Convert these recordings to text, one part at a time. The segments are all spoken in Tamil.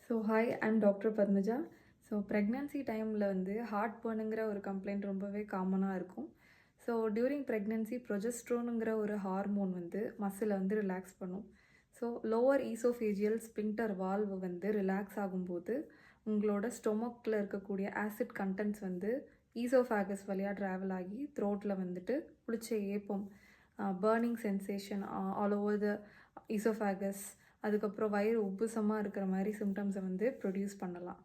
So hi I'm doctor Padmaja. So pregnancy டைமில் வந்து ஹார்ட் பர்னுங்கிற ஒரு கம்ப்ளைண்ட் ரொம்பவே காமனாக இருக்கும். ஸோ டியூரிங் ப்ரெக்னன்சி ப்ரொஜெஸ்ட்ரோனுங்கிற ஒரு ஹார்மோன் வந்து மசிலை வந்து ரிலாக்ஸ் பண்ணும். So lower oesophageal sphincter valve வந்து ரிலாக்ஸ் ஆகும்போது உங்களோட ஸ்டொமக்கில் இருக்கக்கூடிய ஆசிட் கண்டென்ட்ஸ் வந்து ஈசோஃபேகஸ் வழியாக ட்ராவல் ஆகி த்ரோட்டில் வந்துட்டு பிடிச்ச ஏப்பம், burning sensation all over the oesophagus, அதுக்கப்புறம் வயிறு உப்புசமாக இருக்கிற மாதிரி சிம்டம்ஸை வந்து ப்ரொடியூஸ் பண்ணலாம்.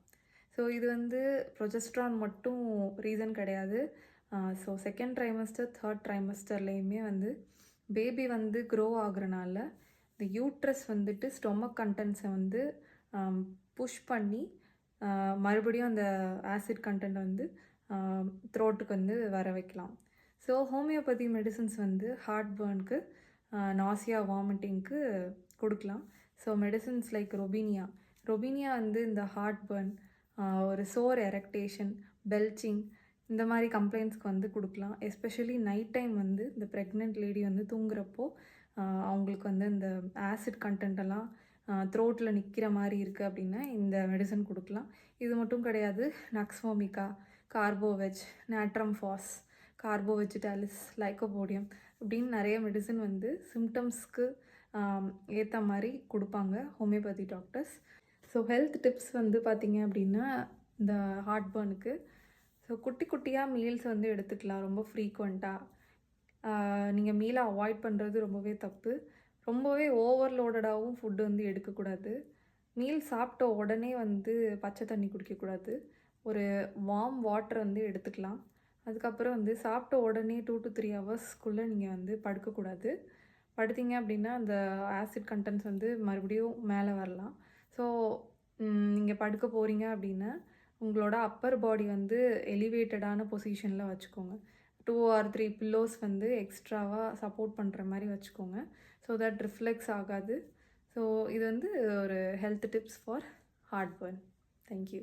ஸோ இது வந்து ப்ரொஜெஸ்ட்ரான் மட்டும் ரீசன் கிடையாது. ஸோ செகண்ட் ட்ரைமஸ்டர், தேர்ட் ட்ரைமஸ்டர்லேயுமே வந்து பேபி வந்து க்ரோ ஆகுறனால இந்த யூட்ரஸ் வந்துட்டு ஸ்டொமக் கண்டென்ட்ஸை வந்து புஷ் பண்ணி மறுபடியும் அந்த ஆசிட் கண்டென்ட் வந்து த்ரோட்டுக்கு வந்து வர வைக்கலாம். ஸோ ஹோமியோபதி மெடிசன்ஸ் வந்து ஹார்ட் பர்னுக்கு, நாசியா, வாமிட்டிங்க்கு கொடுக்கலாம். ஸோ மெடிசன்ஸ் லைக் ரொபீனியா வந்து இந்த ஹார்ட் பர்ன், ஒரு சோர் எரெக்டேஷன், பெல்ச்சிங் இந்த மாதிரி கம்ப்ளைண்ட்ஸ்க்கு வந்து கொடுக்கலாம். எஸ்பெஷலி நைட் டைம் வந்து இந்த ப்ரெக்னென்ட் லேடி வந்து தூங்குறப்போ அவங்களுக்கு வந்து இந்த ஆசிட் கண்டென்ட்டெல்லாம் த்ரோட்டில் நிற்கிற மாதிரி இருக்குது அப்படின்னா இந்த மெடிசன் கொடுக்கலாம். இது மட்டும் கிடையாது, நக்ஸ்வோமிகா, கார்போவெஜ், நேட்ரம்ஃபாஸ், கார்போவெஜிடாலிஸ், லைக்கோபோடியம் அப்படின்னு நிறைய மெடிசன் வந்து சிம்டம்ஸ்க்கு ஏற்ற மாதிரி கொடுப்பாங்க homeopathy doctors. So health tips வந்து பார்த்திங்க அப்படின்னா இந்த ஹார்ட் பர்னுக்கு ஸோ குட்டி குட்டியாக மீல்ஸ் வந்து எடுத்துக்கலாம். ரொம்ப ஃப்ரீக்வெண்ட்டாக நீங்கள் மீலை அவாய்ட் பண்ணுறது ரொம்பவே தப்பு. ரொம்பவே ஓவர்லோடடாகவும் ஃபுட்டு வந்து எடுக்கக்கூடாது. மீல் சாப்பிட்ட உடனே வந்து பச்சை தண்ணி குடிக்கக்கூடாது. ஒரு வார்ம் வாட்டர் வந்து எடுத்துக்கலாம். அதுக்கப்புறம் வந்து சாப்பிட்ட உடனே 2 to 3 ஹவர்ஸ்க்குள்ளே நீங்கள் வந்து படுக்கக்கூடாது. படுத்திங்க அப்படின்னா அந்த ஆசிட் கண்டென்ட்ஸ் வந்து மறுபடியும் மேலே வரலாம். ஸோ நீங்கள் படுக்க போகிறீங்க அப்படின்னா உங்களோட அப்பர் பாடி வந்து எலிவேட்டடான பொசிஷனில் வச்சுக்கோங்க. 2 or 3 பில்லோஸ் வந்து எக்ஸ்ட்ராவாக சப்போர்ட் பண்ணுற மாதிரி வச்சுக்கோங்க. ஸோ தட் ரிஃப்ளெக்ஸ் ஆகாது. ஸோ இது வந்து ஒரு health tips for heartburn. Thank you.